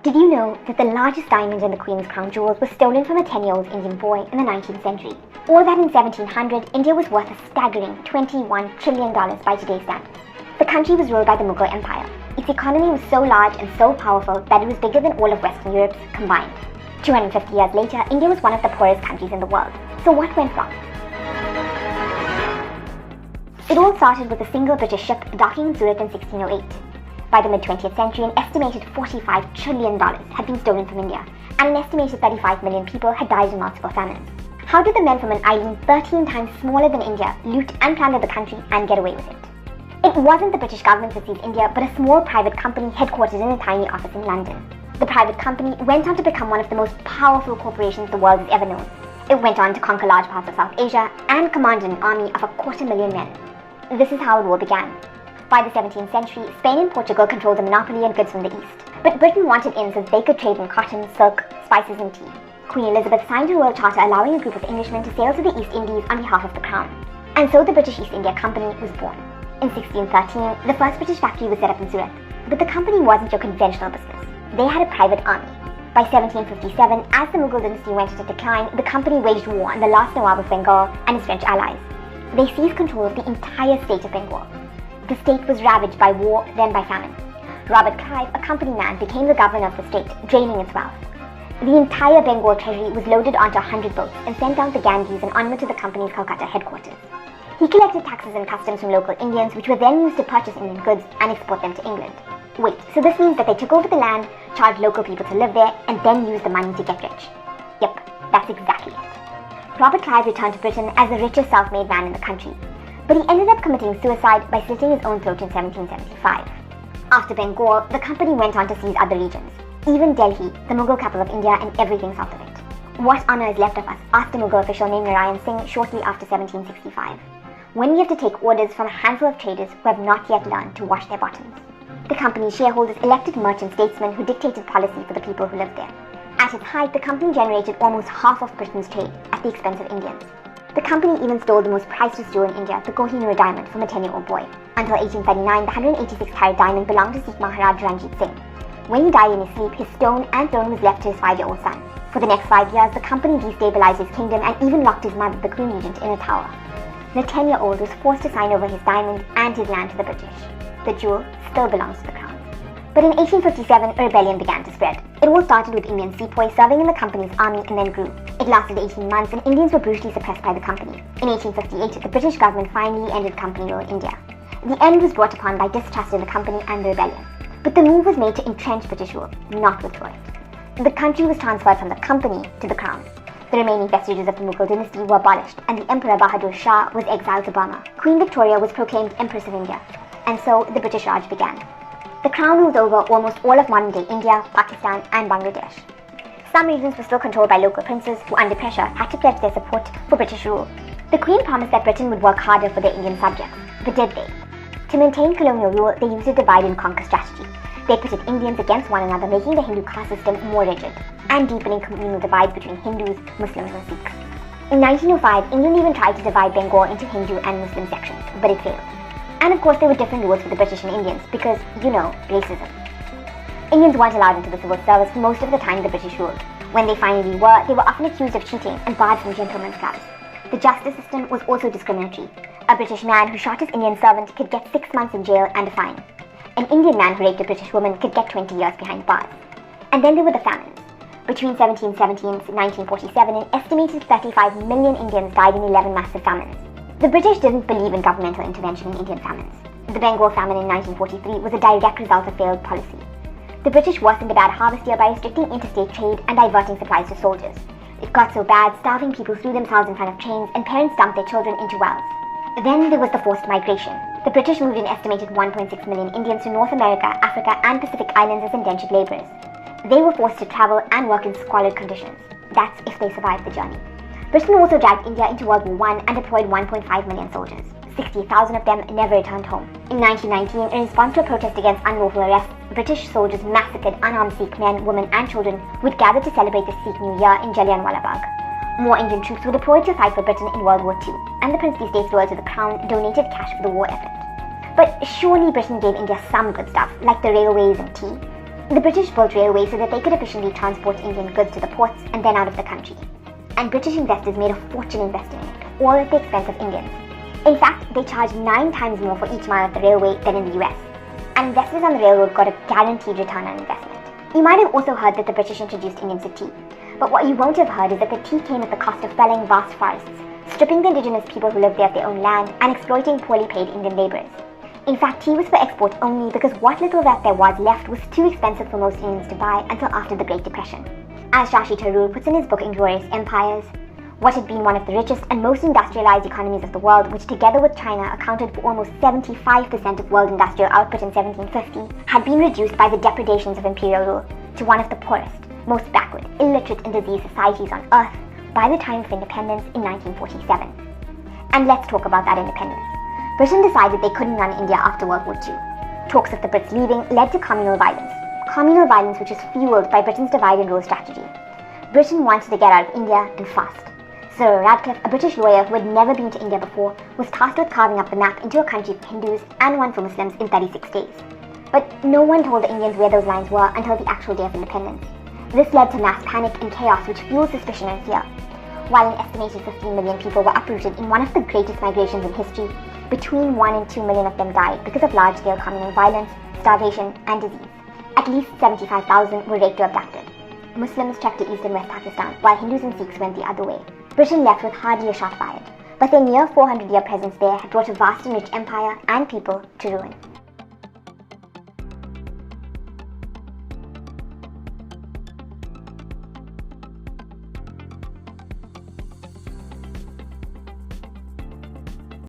Did you know that the largest diamond in the Queen's crown jewels was stolen from a 10-year-old Indian boy in the 19th century? Or that in 1700, India was worth a staggering $21 trillion by today's standards? The country was ruled by the Mughal Empire. Its economy was so large and so powerful that it was bigger than all of Western Europe's combined. 250 years later, India was one of the poorest countries in the world. So what went wrong? It all started with a single British ship docking in Surat in 1608. By the mid-20th century, an estimated $45 trillion had been stolen from India, and an estimated 35 million people had died in multiple famines. How did the men from an island 13 times smaller than India loot and plunder the country and get away with it? It wasn't the British government that seized India, but a small private company headquartered in a tiny office in London. The private company went on to become one of the most powerful corporations the world has ever known. It went on to conquer large parts of South Asia and commanded an army of 250,000 men. This is how it all began. By the 17th century, Spain and Portugal controlled the monopoly on goods from the east, but Britain wanted in so they could trade in cotton, silk, spices and tea. Queen Elizabeth signed a royal charter allowing a group of Englishmen to sail to the East Indies on behalf of the Crown. And so the British East India Company was born. In 1613, the first British factory was set up in Surat, but the company wasn't your conventional business. They had a private army. By 1757, as the Mughal dynasty went into decline, the company waged war on the last Nawab of Bengal and his French allies. They seized control of the entire state of Bengal. The state was ravaged by war, then by famine. Robert Clive, a company man, became the governor of the state, draining its wealth. The entire Bengal treasury was loaded onto 100 boats and sent down the Ganges and onward to the company's Calcutta headquarters. He collected taxes and customs from local Indians, which were then used to purchase Indian goods and export them to England. Wait, so this means that they took over the land, charged local people to live there, and then used the money to get rich? Yep, that's exactly it. Robert Clive returned to Britain as the richest self-made man in the country. But he ended up committing suicide by slitting his own throat in 1775. After Bengal, the company went on to seize other regions, even Delhi, the Mughal capital of India, and everything south of it. What honor is left of us? Asked a Mughal official named Narayan Singh shortly after 1765. When we have to take orders from a handful of traders who have not yet learned to wash their bottoms. The company's shareholders elected merchant statesmen who dictated policy for the people who lived there. At its height, the company generated almost half of Britain's trade at the expense of Indians. The company even stole the most priceless jewel in India, the Kohinoor diamond, from a 10-year-old boy. Until 1839, the 186-carat diamond belonged to Sikh Maharaj Ranjit Singh. When he died in his sleep, his stone and throne was left to his 5-year-old son. For the next 5 years, the company destabilized his kingdom and even locked his mother, the Queen Regent, in a tower. The 10-year-old was forced to sign over his diamond and his land to the British. The jewel still belongs to the Crown. But in 1857, a rebellion began to spread. It all started with Indian sepoys serving in the company's army and then grew. It lasted 18 months and Indians were brutally suppressed by the company. In 1858, the British government finally ended company rule in India. The end was brought upon by distrust in the company and the rebellion. But the move was made to entrench British rule, not withdraw it. The country was transferred from the company to the Crown. The remaining vestiges of the Mughal dynasty were abolished and the Emperor Bahadur Shah was exiled to Burma. Queen Victoria was proclaimed Empress of India. And so the British Raj began. The Crown ruled over almost all of modern-day India, Pakistan and Bangladesh. Some regions were still controlled by local princes who, under pressure, had to pledge their support for British rule. The Queen promised that Britain would work harder for their Indian subjects, but did they? To maintain colonial rule, they used a divide-and-conquer strategy. They pitted Indians against one another, making the Hindu caste system more rigid, and deepening communal divides between Hindus, Muslims and Sikhs. In 1905, England even tried to divide Bengal into Hindu and Muslim sections, but it failed. And of course there were different rules for the British and Indians because, racism. Indians weren't allowed into the civil service for most of the time the British ruled. When they finally were, they were often accused of cheating and barred from gentlemen's clubs. The justice system was also discriminatory. A British man who shot his Indian servant could get 6 months in jail and a fine. An Indian man who raped a British woman could get 20 years behind bars. And then there were the famines. Between 1717 and 1947, an estimated 35 million Indians died in 11 massive famines. The British didn't believe in governmental intervention in Indian famines. The Bengal famine in 1943 was a direct result of failed policy. The British worsened the bad harvest year by restricting interstate trade and diverting supplies to soldiers. It got so bad, starving people threw themselves in front of trains and parents dumped their children into wells. Then there was the forced migration. The British moved an estimated 1.6 million Indians to North America, Africa and Pacific Islands as indentured laborers. They were forced to travel and work in squalid conditions. That's if they survived the journey. Britain also dragged India into World War I and deployed 1.5 million soldiers. 60,000 of them never returned home. In 1919, in response to a protest against unlawful arrests, British soldiers massacred unarmed Sikh men, women and children who had gathered to celebrate the Sikh New Year in Jallianwala Bagh. More Indian troops were deployed to fight for Britain in World War II, and the princely states loyal to the Crown donated cash for the war effort. But surely Britain gave India some good stuff, like the railways and tea. The British built railways so that they could efficiently transport Indian goods to the ports and then out of the country. And British investors made a fortune investing in it, all at the expense of Indians. In fact, they charged 9 times more for each mile of the railway than in the US. And investors on the railroad got a guaranteed return on investment. You might have also heard that the British introduced Indians to tea. But what you won't have heard is that the tea came at the cost of felling vast forests, stripping the indigenous people who lived there of their own land, and exploiting poorly paid Indian labourers. In fact, tea was for export only because what little that there was left was too expensive for most Indians to buy until after the Great Depression. As Shashi Tharoor puts in his book Inglorious Empires, what had been one of the richest and most industrialized economies of the world, which together with China accounted for almost 75% of world industrial output in 1750, had been reduced by the depredations of imperial rule to one of the poorest, most backward, illiterate and diseased societies on earth by the time of independence in 1947. And let's talk about that independence. Britain decided they couldn't run India after World War II. Talks of the Brits leaving led to communal violence which was fueled by Britain's divide and rule strategy. Britain wanted to get out of India and fast. Sir Radcliffe, a British lawyer who had never been to India before, was tasked with carving up the map into a country for Hindus and one for Muslims in 36 days. But no one told the Indians where those lines were until the actual day of independence. This led to mass panic and chaos which fueled suspicion and fear. While an estimated 15 million people were uprooted in one of the greatest migrations in history, between 1 and 2 million of them died because of large-scale communal violence, starvation, and disease. At least 75,000 were raped or abducted. Muslims trekked to East and West Pakistan, while Hindus and Sikhs went the other way. Britain left with hardly a shot fired, but their near 400-year presence there had brought a vast and rich empire and people to ruin.